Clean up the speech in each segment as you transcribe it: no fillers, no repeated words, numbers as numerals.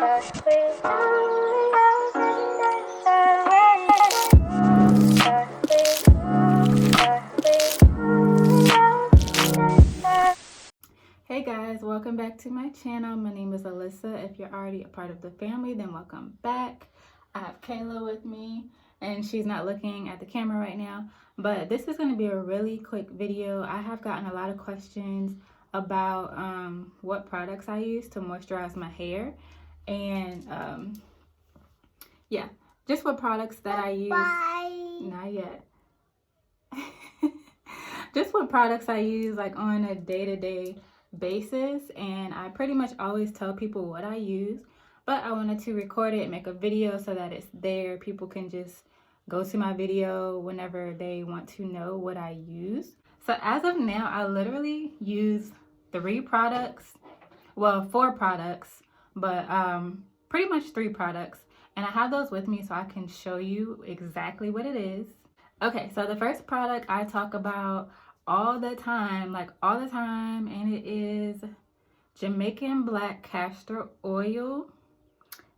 Hey guys, welcome back to my channel. My name is Alyssa. If you're already a part of the family, then welcome back. I have Kayla with me, and she's not looking at the camera right now, but this is going to be a really quick video. I have gotten a lot of questions about what products I use to moisturize my hair, and yeah, just what products that I use. Not yet. Just what products I use like on a day-to-day basis, and I pretty much always tell people what I use, but I wanted to record it, make a video so that it's there. People can just go to my video whenever they want to know what I use. So as of now, I literally use 3 products, well 4 products, but pretty much 3 products, and I have those with me so I can show you exactly what it is. Okay, so the first product I talk about all the time, and it is Jamaican black castor oil.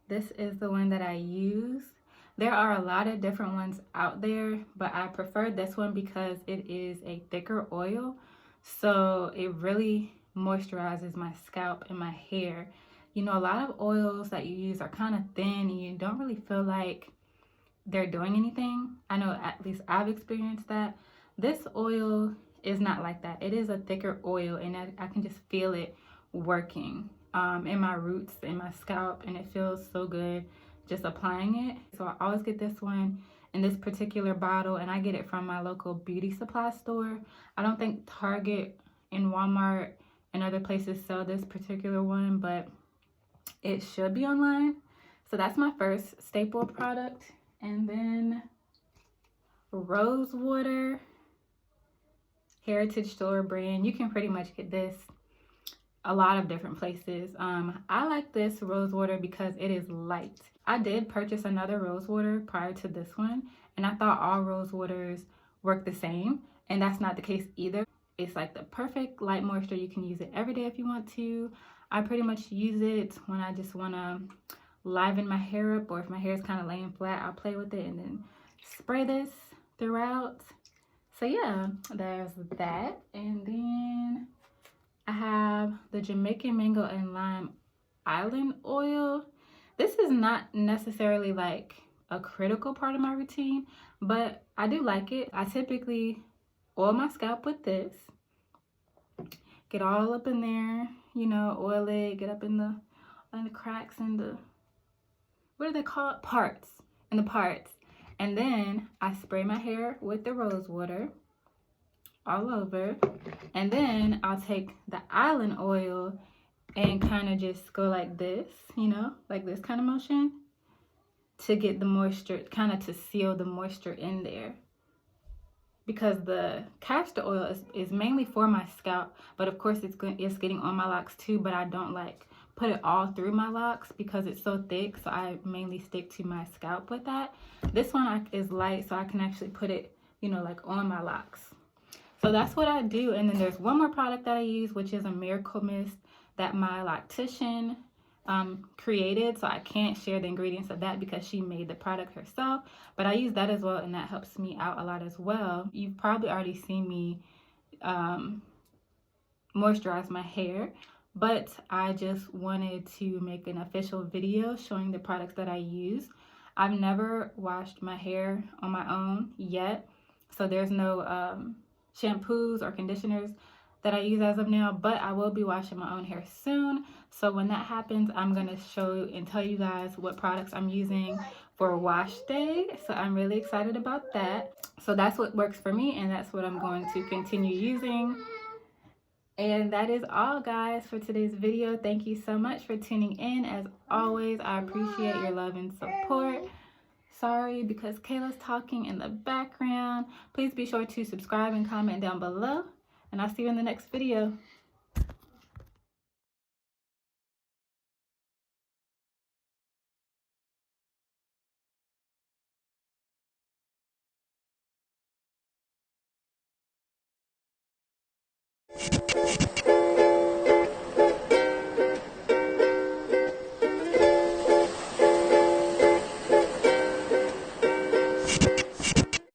This is the one that I use. There are a lot of different ones out there, but I prefer this one because it is a thicker oil, so it really moisturizes my scalp and my hair. You know, a lot of oils that you use are kind of thin and you don't really feel like they're doing anything. I know at least I've experienced that. This oil is not like that. It is a thicker oil, and I can just feel it working in my roots, in my scalp, and it feels so good just applying it. So I always get this one in this particular bottle, and I get it from my local beauty supply store. I don't think Target and Walmart and other places sell this particular one, but it should be online. So that's my first staple product. And then rose water, Heritage Store brand. You can pretty much get this a lot of different places. I like this rose water because it is light. I did purchase another rose water prior to this one, and I thought all rose waters work the same, and that's not the case either. It's like the perfect light moisture. You can use it every day if you want to. I pretty much use it when I just want to liven my hair up, or if my hair is kind of laying flat, I'll play with it and then spray this throughout. So yeah, there's that. And then I have the Jamaican mango and lime island oil. This is not necessarily like a critical part of my routine, but I do like it. I typically oil my scalp with this, get all up in there, you know, oil it, get up in the cracks and the, what are they called? Parts. In the parts. And then I spray my hair with the rose water all over. And then I'll take the island oil and kind of just go like this, you know, like this kind of motion to get the moisture, kind of to seal the moisture in there. Because the castor oil is mainly for my scalp, but of course it's getting on my locks too, but I don't like put it all through my locks because it's so thick, so I mainly stick to my scalp with that. This one is light, so I can actually put it, you know, like on my locks. So that's what I do. And then there's one more product that I use, which is a miracle mist that my loctician created, so I can't share the ingredients of that because she made the product herself, but I use that as well, and that helps me out a lot as well. You've probably already seen me moisturize my hair, but I just wanted to make an official video showing the products that I use. I've never washed my hair on my own yet, so there's no shampoos or conditioners that I use as of now, but I will be washing my own hair soon. So when that happens, I'm going to show and tell you guys what products I'm using for wash day. So I'm really excited about that. So that's what works for me, and that's what I'm going to continue using. And that is all, guys, for today's video. Thank you so much for tuning in. As always, I appreciate your love and support. Sorry because Kayla's talking in the background. Please be sure to subscribe and comment down below, and I'll see you in the next video.